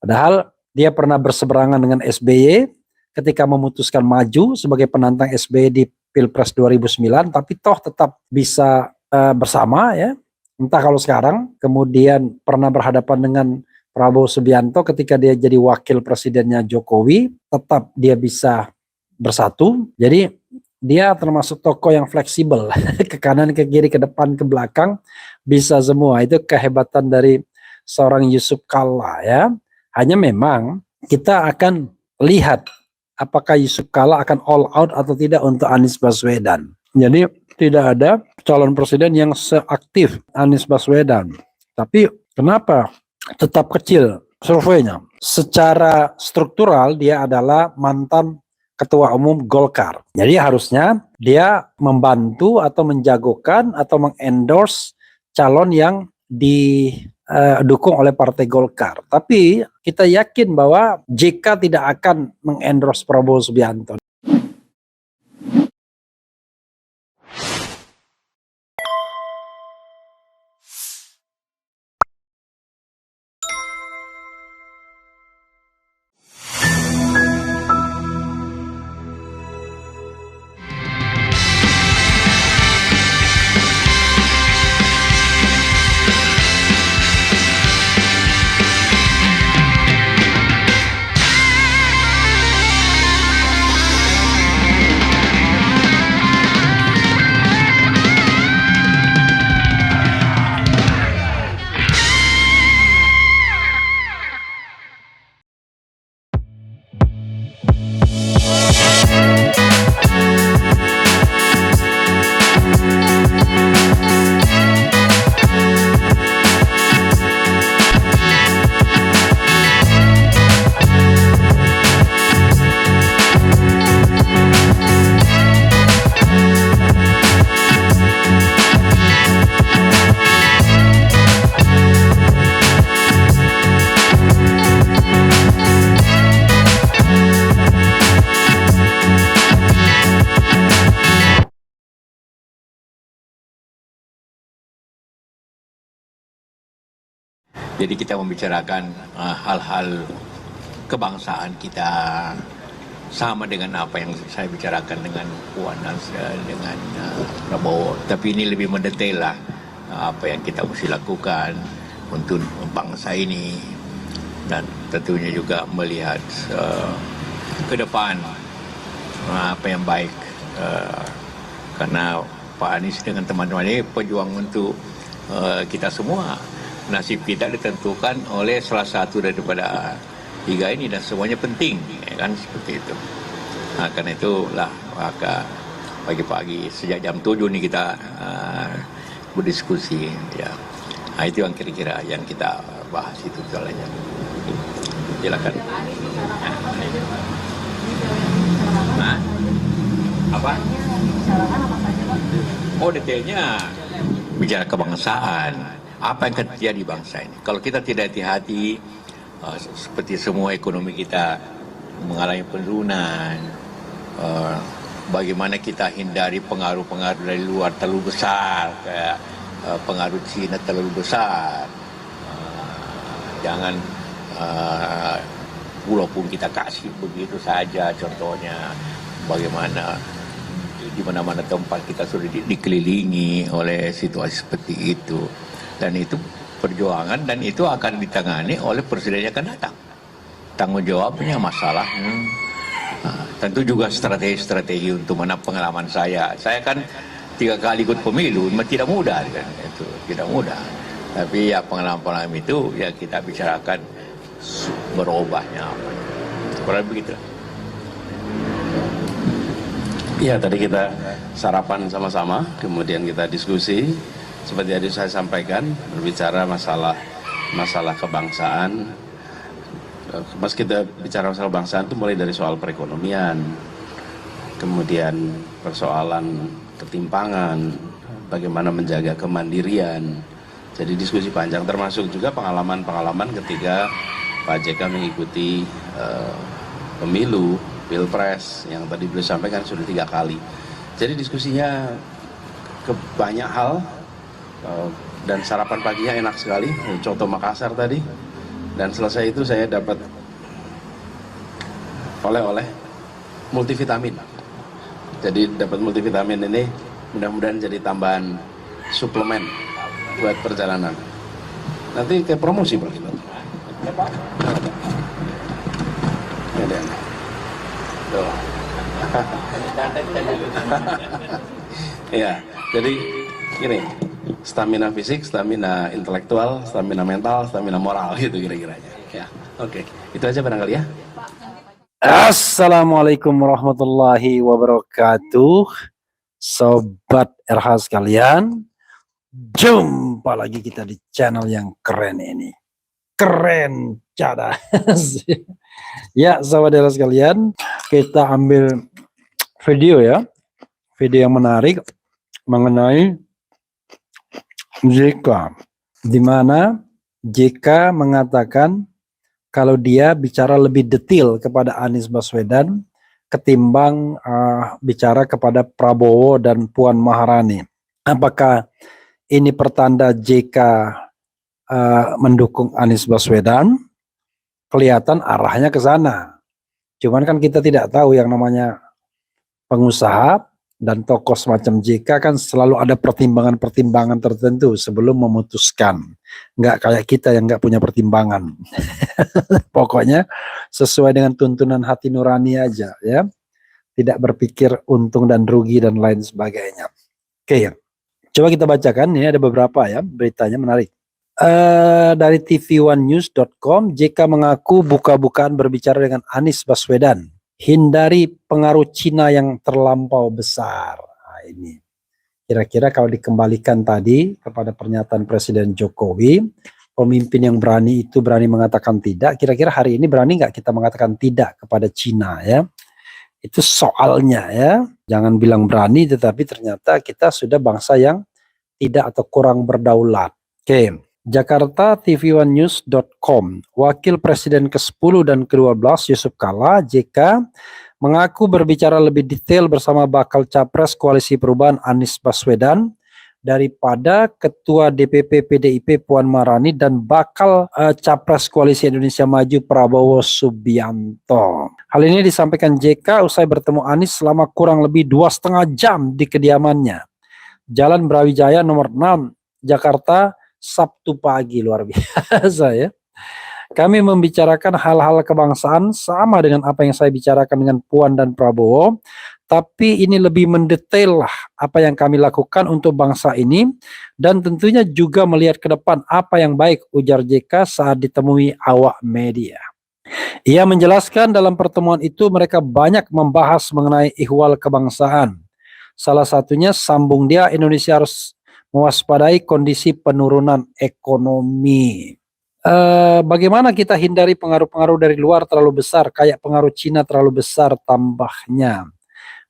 Padahal dia pernah berseberangan dengan SBY ketika memutuskan maju sebagai penantang SBY di Pilpres 2009, tapi toh tetap bisa bersama ya. Entah kalau sekarang kemudian pernah berhadapan dengan Prabowo Subianto ketika dia jadi wakil presidennya Jokowi, tetap dia bisa bersatu. Jadi dia termasuk tokoh yang fleksibel, ke kanan, ke kiri, ke depan, ke belakang, bisa semua. Itu kehebatan dari seorang Yusuf Kalla ya. Hanya memang kita akan lihat apakah Yusuf Kalla akan all out atau tidak untuk Anies Baswedan. Jadi tidak ada calon presiden yang seaktif Anies Baswedan. Tapi kenapa tetap kecil surveinya? Secara struktural dia adalah mantan ketua umum Golkar. Jadi harusnya dia membantu atau menjagokan atau mengendorse calon yang didukung oleh Partai Golkar. Tapi kita yakin bahwa JK tidak akan mengendorse Prabowo Subianto. Jadi kita membicarakan hal-hal kebangsaan kita sama dengan apa yang saya bicarakan dengan Puan dan dengan Prabowo. Tapi ini lebih mendetail lah apa yang kita mesti lakukan untuk bangsa ini dan tentunya juga melihat ke depan apa yang baik karena Pak Anies dengan teman-teman ini pejuang untuk kita semua. Nasib kita ditentukan oleh salah satu daripada tiga ini dan semuanya penting, ya kan, seperti itu. Nah, karena itulah maka pagi-pagi sejak jam 7 nih kita berdiskusi, ya. Nah, itu yang kira-kira yang kita bahas itu soalnya. Silakan. Nah, apa? Oh, detailnya bicara kebangsaan. Apa yang terjadi di bangsa ini? Kalau kita tidak hati-hati, seperti semua ekonomi kita mengalami penurunan, bagaimana kita hindari pengaruh-pengaruh dari luar terlalu besar, kayak pengaruh Cina terlalu besar. Jangan walaupun kita kasih begitu saja, contohnya bagaimana di mana-mana tempat kita sudah dikelilingi oleh situasi seperti itu. Dan itu perjuangan dan itu akan ditangani oleh presiden yang akan datang. Tanggung jawabnya masalah tentu juga strategi untuk mana pengalaman saya. Saya kan 3 kali ikut pemilu, tidak mudah kan, itu tidak mudah. Tapi ya pengalaman-pengalaman itu ya kita bicarakan berubahnya apa. Kurang begitu. Ya, tadi kita sarapan sama-sama, kemudian kita diskusi. Seperti tadi saya sampaikan, berbicara masalah kebangsaan. Mas, kita bicara masalah kebangsaan itu mulai dari soal perekonomian, kemudian persoalan ketimpangan, bagaimana menjaga kemandirian. Jadi diskusi panjang, termasuk juga pengalaman-pengalaman ketika Pak JK mengikuti pemilu, Pilpres, yang tadi beliau sampaikan sudah 3 kali. Jadi diskusinya ke banyak hal. Dan sarapan paginya enak sekali, contoh Makassar tadi, Dan selesai itu saya dapat oleh-oleh multivitamin. Jadi dapat multivitamin ini mudah-mudahan jadi tambahan suplemen buat perjalanan. Nanti kayak promosi Pak. Ini dia. Tuh. Ya, jadi gini, stamina fisik, stamina intelektual, stamina mental, stamina moral gitu kira-kiranya. Ya, oke. Itu aja barangkali ya. Assalamualaikum warahmatullahi wabarakatuh. Sobat RH sekalian, jumpa lagi kita di channel yang keren ini. Keren cadas. Ya, sobat RH sekalian, kita ambil video ya. Video yang menarik mengenai JK, di mana JK mengatakan kalau dia bicara lebih detail kepada Anies Baswedan ketimbang bicara kepada Prabowo dan Puan Maharani. Apakah ini pertanda JK mendukung Anies Baswedan? Kelihatan arahnya ke sana. Cuman kan kita tidak tahu, yang namanya pengusaha dan tokoh semacam JK kan selalu ada pertimbangan-pertimbangan tertentu sebelum memutuskan. Nggak kayak kita yang nggak punya pertimbangan. Pokoknya sesuai dengan tuntunan hati nurani aja ya. Tidak berpikir untung dan rugi dan lain sebagainya. Oke, coba kita bacakan. Ini ada beberapa ya beritanya menarik. Dari tv1news.com, JK mengaku buka-bukaan berbicara dengan Anies Baswedan. Hindari pengaruh Cina yang terlampau besar. Nah, ini kira-kira kalau dikembalikan tadi kepada pernyataan Presiden Jokowi, pemimpin yang berani itu berani mengatakan tidak. Kira-kira hari ini berani nggak kita mengatakan tidak kepada Cina ya? Itu soalnya ya. Jangan bilang berani, tetapi ternyata kita sudah bangsa yang tidak atau kurang berdaulat. Oke. Jakarta tv1news.com, Wakil Presiden ke-10 dan ke-12 Yusuf Kalla, JK, mengaku berbicara lebih detail bersama bakal capres Koalisi Perubahan Anies Baswedan daripada Ketua DPP PDIP Puan Maharani dan bakal capres Koalisi Indonesia Maju Prabowo Subianto. Hal ini disampaikan JK usai bertemu Anies selama kurang lebih 2,5 jam di kediamannya. Jalan Brawijaya nomor 6, Jakarta, Sabtu pagi. Luar biasa ya. Kami membicarakan hal-hal kebangsaan sama dengan apa yang saya bicarakan dengan Puan dan Prabowo, tapi ini lebih mendetail lah apa yang kami lakukan untuk bangsa ini dan tentunya juga melihat ke depan apa yang baik, ujar JK saat ditemui awak media. Ia menjelaskan dalam pertemuan itu mereka banyak membahas mengenai ihwal kebangsaan. Salah satunya, sambung dia, Indonesia harus mewaspadai kondisi penurunan ekonomi. Bagaimana kita hindari pengaruh-pengaruh dari luar terlalu besar, kayak pengaruh Cina terlalu besar, tambahnya.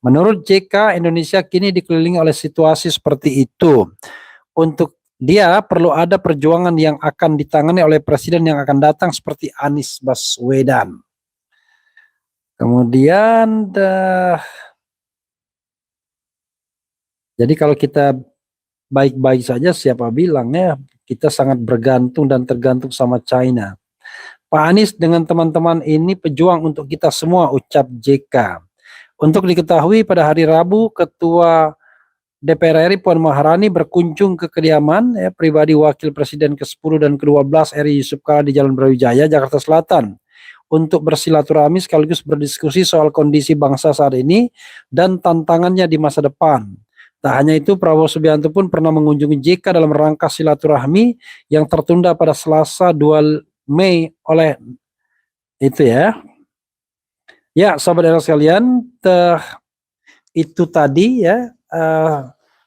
Menurut JK, Indonesia kini dikelilingi oleh situasi seperti itu. Untuk dia perlu ada perjuangan yang akan ditangani oleh presiden yang akan datang seperti Anies Baswedan. Kemudian jadi kalau kita baik-baik saja, siapa bilang ya kita sangat bergantung dan tergantung sama China. Pak Anies dengan teman-teman ini pejuang untuk kita semua, ucap JK. Untuk diketahui, pada hari Rabu Ketua DPR RI Puan Maharani berkunjung ke kediaman pribadi Wakil Presiden ke-10 dan ke-12 RI Yusuf Kalla di Jalan Brawijaya, Jakarta Selatan untuk bersilaturahmi sekaligus berdiskusi soal kondisi bangsa saat ini dan tantangannya di masa depan. Tak hanya itu, Prabowo Subianto pun pernah mengunjungi JK dalam rangka silaturahmi yang tertunda pada Selasa 2 Mei oleh itu ya. Ya, sahabat RH sekalian, itu tadi ya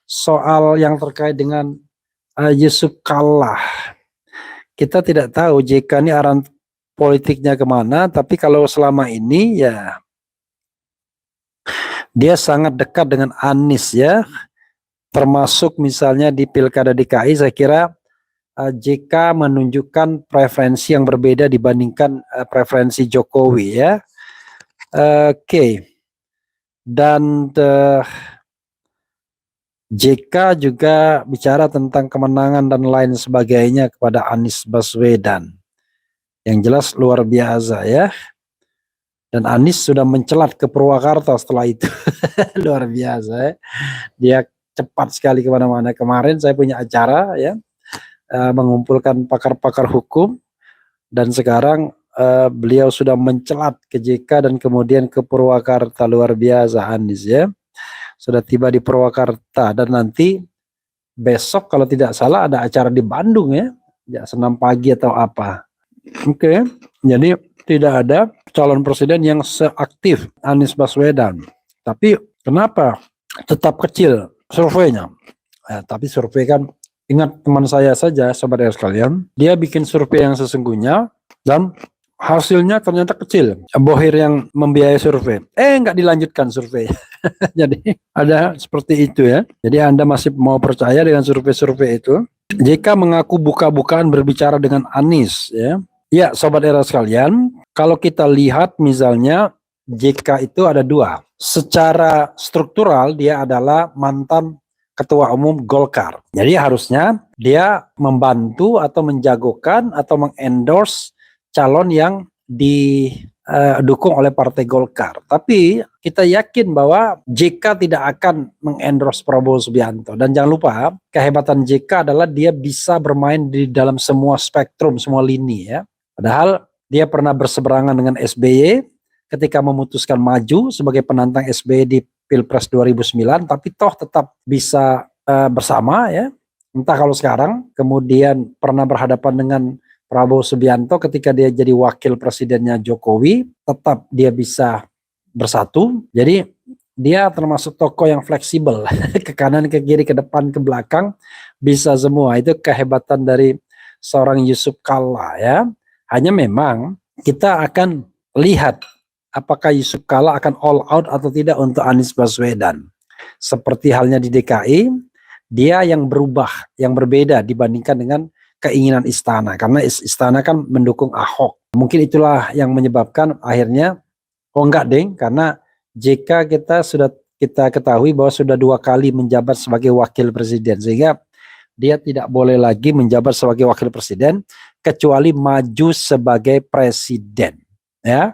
soal yang terkait dengan Yusuf Kalla. Kita tidak tahu JK ini arah politiknya kemana, tapi kalau selama ini ya dia sangat dekat dengan Anies ya. Termasuk misalnya di Pilkada DKI, saya kira JK menunjukkan preferensi yang berbeda dibandingkan preferensi Jokowi ya. Oke. Dan JK juga bicara tentang kemenangan dan lain sebagainya kepada Anies Baswedan. Yang jelas luar biasa ya. Dan Anies sudah mencelat ke Purwakarta setelah itu. Luar biasa ya. Dia cepat sekali kemana-mana. Kemarin saya punya acara ya, mengumpulkan pakar-pakar hukum, dan sekarang beliau sudah mencelat ke JK dan kemudian ke Purwakarta. Luar biasa Anies ya. Sudah tiba di Purwakarta, dan nanti besok kalau tidak salah ada acara di Bandung ya, Senam pagi atau apa. Oke. Jadi tidak ada calon presiden yang seaktif Anies Baswedan. Tapi kenapa tetap kecil surveinya? Tapi survei kan, ingat teman saya saja, sobat sekalian, dia bikin survei yang sesungguhnya dan hasilnya ternyata kecil. Bohir yang membiayai survei. Nggak dilanjutkan survei. Jadi ada seperti itu ya. Jadi Anda masih mau percaya dengan survei-survei itu? JK mengaku buka-bukaan berbicara dengan Anies ya. Ya, sobat era sekalian, kalau kita lihat misalnya JK itu ada dua. Secara struktural dia adalah mantan ketua umum Golkar. Jadi harusnya dia membantu atau menjagokan atau mengendorse calon yang didukung oleh Partai Golkar. Tapi kita yakin bahwa JK tidak akan mengendorse Prabowo Subianto. Dan jangan lupa, kehebatan JK adalah dia bisa bermain di dalam semua spektrum, semua lini ya. Padahal dia pernah berseberangan dengan SBY ketika memutuskan maju sebagai penantang SBY di Pilpres 2009, tapi toh tetap bisa bersama ya. Entah kalau sekarang, kemudian pernah berhadapan dengan Prabowo Subianto ketika dia jadi wakil presidennya Jokowi, tetap dia bisa bersatu. Jadi dia termasuk tokoh yang fleksibel, ke kanan, ke kiri, ke depan, ke belakang, bisa semua. Itu kehebatan dari seorang Yusuf Kalla ya. Hanya memang kita akan lihat apakah Yusuf Kalla akan all out atau tidak untuk Anies Baswedan. Seperti halnya di DKI, dia yang berubah, yang berbeda dibandingkan dengan keinginan istana. Karena istana kan mendukung Ahok. Mungkin itulah yang menyebabkan akhirnya, enggak deng, karena JK kita ketahui bahwa sudah 2 kali menjabat sebagai wakil presiden. Sehingga dia tidak boleh lagi menjabat sebagai wakil presiden kecuali maju sebagai presiden ya.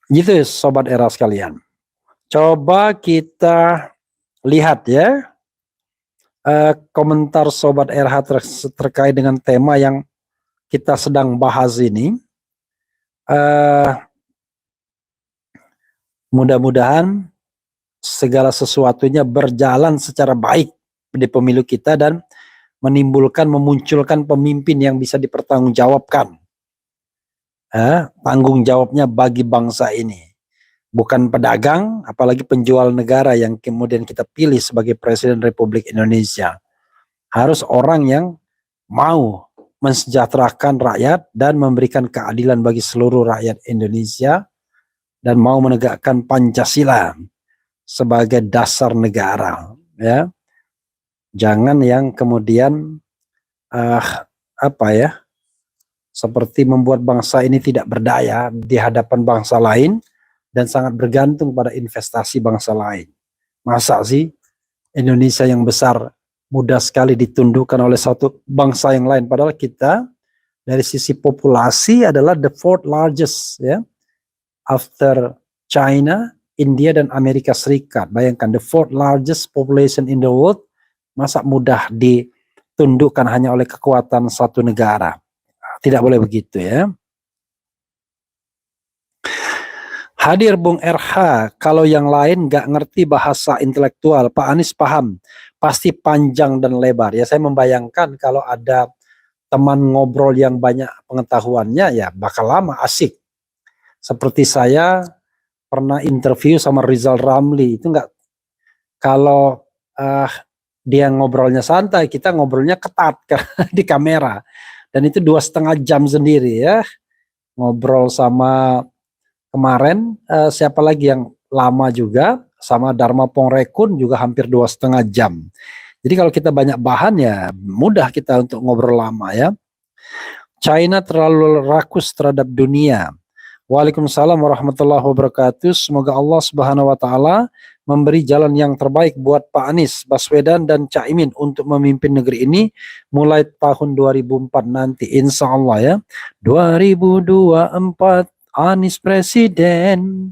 Gitu sobat era sekalian. Coba kita lihat ya komentar sobat RH terkait dengan tema yang kita sedang bahas ini. Mudah-mudahan segala sesuatunya berjalan secara baik di pemilu kita dan memunculkan pemimpin yang bisa dipertanggungjawabkan. Tanggung jawabnya bagi bangsa ini. Bukan pedagang, apalagi penjual negara yang kemudian kita pilih sebagai Presiden Republik Indonesia. Harus orang yang mau mensejahterakan rakyat dan memberikan keadilan bagi seluruh rakyat Indonesia dan mau menegakkan Pancasila sebagai dasar negara. Ya. Jangan yang kemudian seperti membuat bangsa ini tidak berdaya di hadapan bangsa lain dan sangat bergantung pada investasi bangsa lain. Masa sih Indonesia yang besar mudah sekali ditundukkan oleh satu bangsa yang lain, padahal kita dari sisi populasi adalah the 4th largest ya, after China, India dan Amerika Serikat. Bayangkan, the 4th largest population in the world, masa mudah ditundukkan hanya oleh kekuatan satu negara. Tidak boleh begitu ya. Hadir Bung RH, kalau yang lain nggak ngerti bahasa intelektual, Pak Anies paham, pasti panjang dan lebar. Ya saya membayangkan kalau ada teman ngobrol yang banyak pengetahuannya, ya bakal lama, asik. Seperti saya pernah interview sama Rizal Ramli, itu nggak, kalau dia ngobrolnya santai, kita ngobrolnya ketat di kamera, dan itu 2,5 jam sendiri ya. Ngobrol sama kemarin siapa lagi yang lama juga, sama Dharma Pongrekun juga hampir 2,5 jam. Jadi kalau kita banyak bahan ya mudah kita untuk ngobrol lama ya. China terlalu rakus terhadap dunia. Waalaikumsalam warahmatullahi wabarakatuh. Semoga Allah Subhanahu wa taala memberi jalan yang terbaik buat Pak Anies Baswedan dan Caimin untuk memimpin negeri ini mulai tahun 2004 nanti, insya Allah ya. 2024 Anies presiden,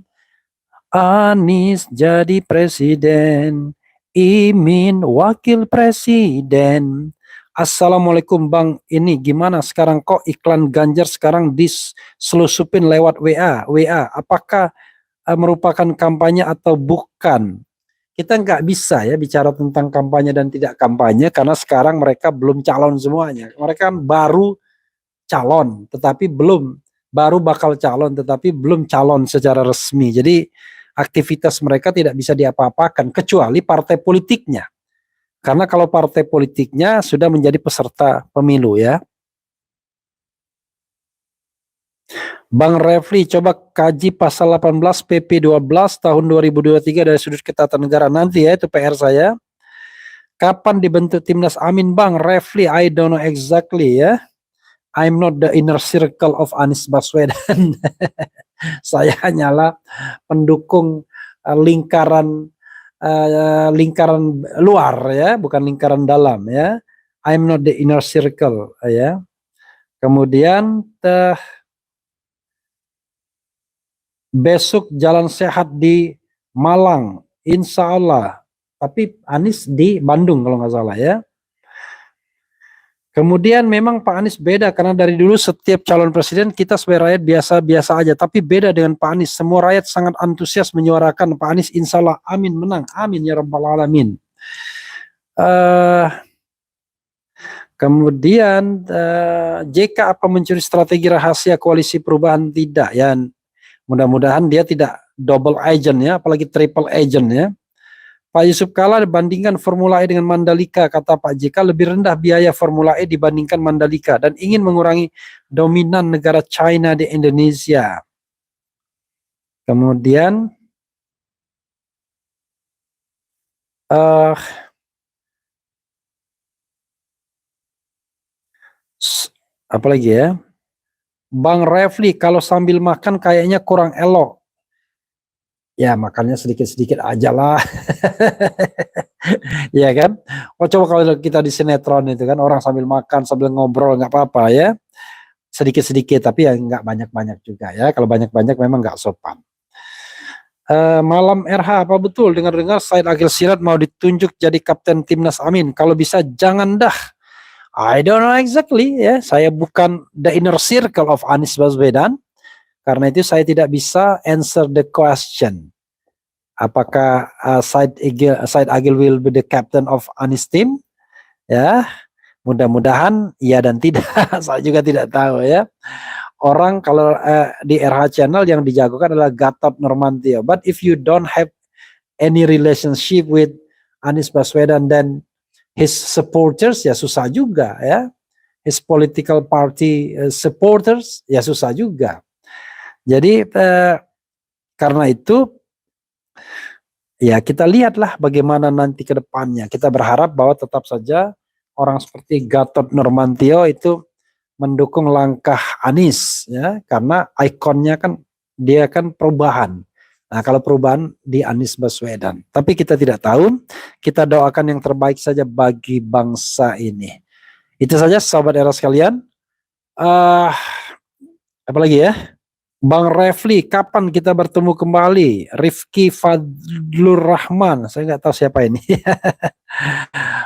Anies jadi presiden, Imin wakil presiden. Assalamualaikum Bang, ini gimana sekarang kok iklan Ganjar sekarang diselusupin lewat WA? Apakah merupakan kampanye atau bukan? Kita nggak bisa ya bicara tentang kampanye dan tidak kampanye karena sekarang mereka belum calon semuanya. Mereka kan baru calon, tetapi baru bakal calon, tetapi belum calon secara resmi. Jadi aktivitas mereka tidak bisa diapa-apakan kecuali partai politiknya. Karena kalau partai politiknya sudah menjadi peserta pemilu ya. Bang Refli, coba kaji pasal 18 PP 12 tahun 2023 dari sudut ketatanegaraan nanti ya, itu PR saya. Kapan dibentuk Timnas Amin Bang Refli? I don't know exactly ya. I'm not the inner circle of Anies Baswedan. Saya hanyalah pendukung lingkaran luar ya, bukan lingkaran dalam ya. I'm not the inner circle ya. Kemudian besok jalan sehat di Malang, insya Allah. Tapi Anies di Bandung kalau nggak salah ya. Kemudian memang Pak Anies beda karena dari dulu setiap calon presiden kita sebagai rakyat biasa-biasa aja. Tapi beda dengan Pak Anies. Semua rakyat sangat antusias menyuarakan Pak Anies insya Allah amin menang. Amin ya rabbal alamin. Kemudian JK apa mencuri strategi rahasia koalisi perubahan? Tidak ya. Mudah-mudahan dia tidak double agent ya, apalagi triple agent ya. Pak Yusuf Kala dibandingkan Formula E dengan Mandalika, kata Pak JK lebih rendah biaya Formula E dibandingkan Mandalika dan ingin mengurangi dominan negara China di Indonesia. Kemudian apa lagi ya? Bang Refli, kalau sambil makan kayaknya kurang elok. Ya makannya sedikit-sedikit aja lah. Ya kan? Oh coba kalau kita di sinetron itu kan orang sambil makan sambil ngobrol nggak apa-apa ya. Sedikit-sedikit tapi ya nggak banyak-banyak juga ya. Kalau banyak-banyak memang nggak sopan. Malam RH, apa betul dengar-dengar Said Agil Siraj mau ditunjuk jadi kapten Timnas Amin? Kalau bisa jangan dah. I don't know exactly ya. Saya bukan the inner circle of Anies Baswedan. Karena itu saya tidak bisa answer the question. Apakah Said Agil will be the captain of Anies team? Ya, mudah-mudahan iya dan tidak. Saya juga tidak tahu ya. Orang kalau di RH channel yang dijagokan adalah Gatot Nurmantio. But if you don't have any relationship with Anies Baswedan dan his supporters ya susah juga ya. His political party supporters ya susah juga. Jadi karena itu ya kita lihatlah bagaimana nanti ke depannya. Kita berharap bahwa tetap saja orang seperti Gatot Nurmantio itu mendukung langkah Anies ya, karena ikonnya kan dia kan perubahan. Nah, kalau perubahan di Anies Baswedan. Tapi kita tidak tahu, kita doakan yang terbaik saja bagi bangsa ini. Itu saja sahabat era sekalian. Apa lagi ya? Bang Refli, kapan kita bertemu kembali? Rifki Fadlur Rahman, saya nggak tahu siapa ini.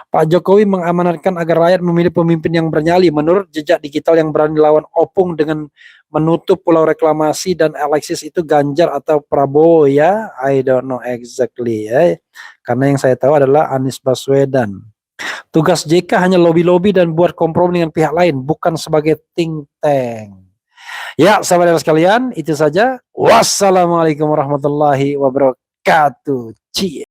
Pak Jokowi mengamanatkan agar rakyat memilih pemimpin yang bernyali. Menurut jejak digital yang berani lawan Opung dengan menutup pulau reklamasi dan Alexis itu Ganjar atau Prabowo ya? I don't know exactly ya. Karena yang saya tahu adalah Anies Baswedan. Tugas JK hanya lobby-lobby dan buat kompromi dengan pihak lain, bukan sebagai think tank. Ya, sahabat sekalian, itu saja. Wassalamualaikum warahmatullahi wabarakatuh. Cie.